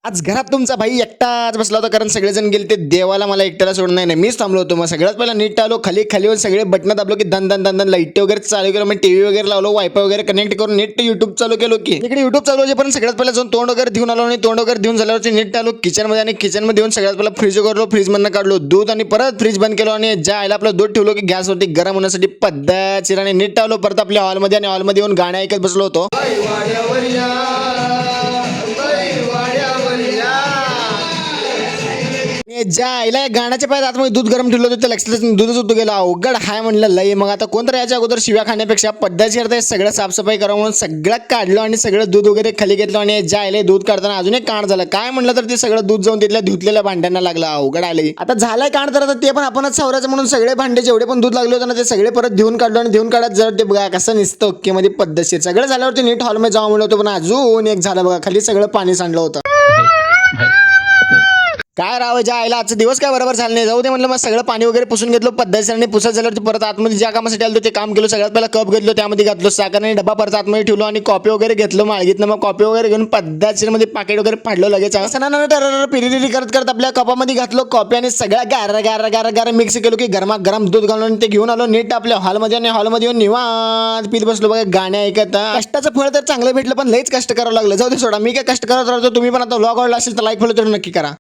आज घरात तुमचा भाई एकटाच बसला होता, कारण सगळेजण गेले ते देवाला, मला एकट्याला सोडून नाही मीच थांबलो होतो. मग सगळ्यात पहिला नीट आलो, खाली खाली सगळे बटन दाबलो की दन दन दन दन लाईट वगैरे चालू केलं, मग टीव्ही वगैरे लावलो, वायफाय वगैरे कनेक्ट करून नीट युट्यूब चालू केलो. की इकडे युट्यूब चालू होते, पण सगळ्यात पहिला जाऊन तोंड वगैरे घेऊन आलो आणि तोंड वगैरे घेऊन झाल्यावरती नीट आलो किचन मध्ये, आणि किचन मध्ये येऊन सगळ्यात पहिला फ्रीज वगैरे फ्रीज मधनं काढलो दूध आणि परत फ्रीज बंद केलो, आणि ज्या आयला आपलं दूध ठेवलो की गॅसवरती गरम होण्यासाठी पद्धतशीर नीट आलो परत आपल्या हॉलमध्ये, आणि हॉलमध्ये येऊन गाणं ऐकत बसलो होतो. ज्या आईला गाण्याच्या पाहिजे आतमध्ये दूध गरम ठेवलं होतं, लक्षात दूधच होतं गेलं. अवघड हाय म्हणलं लई. मग आता कोणतरी याच्या अगोदर शिव्या खाण्यापेक्षा पद्धतशीर ते सगळं साफसफाई करावं म्हणून सगळं काढलं आणि सगळं दूध वगैरे खाली घेतलं. आणि ज्या आईला दूध काढताना अजून एक कांड झालं, काय म्हणलं तर ते सगळं दूध जाऊन तिथल्या धुतलेल्या भांड्यांना लागलं. अवघड आले. आता झालंय कांड तर ते पण आपणच सावरायचं म्हणून सगळे भांडे जेवढे पण दूध लागले होते ना ते सगळे परत धुवून काढलो, आणि धुवून काढत जर ते बघा कसं निसतं ओके मध्ये पद्धतशीर सगळं झाल्यावरती नीट हॉलमध्ये जावं म्हणलं होतं, पण अजून एक झालं बघा, खाली सगळं पाणी सांडलं होतं. काय राहायच्या आईला आजचा दिवस काय बरोबर झाला नाही. जाऊ दे म्हणलं, मग सगळं पाणी वगैरे पुसून घेतलं पद्धतशीर, पुसत झाल्यावरती परत आतमध्ये ज्या कामासाठी आलो ते काम केलं. सगळ्यात पहिला कप घेतलो, त्यामध्ये घातलो साखर आणि डबा परत आतमध्ये ठेवलो, आणि कॉफी वगैरे घेतलो माळगीतनं. मग कॉफी वगैरे घेऊन पद्धतशीर मध्ये पाकिट वगैरे फाडलो लगेच. असं पिरिरी करत करत आपल्या कपामध्ये घातलो कॉफी, आणि सगळ्या गार गार गार गार मिक्स केलो की गरम दूध घालून ते घेऊन आलो नीट आपल्या हॉलमध्ये, आणि हॉलमध्ये येऊन निवांत पीत बसलो बघा गाणे ऐकत. कष्टाचं फळ तर चांगलं भेटलं, पण लईच कष्ट करावं लागलं. जाऊ दे सोडा, मी काय कष्ट करत राहतो. तुम्ही पण आता व्लॉग आवडला असेल तर लाईक फॉलो तर नक्की करा.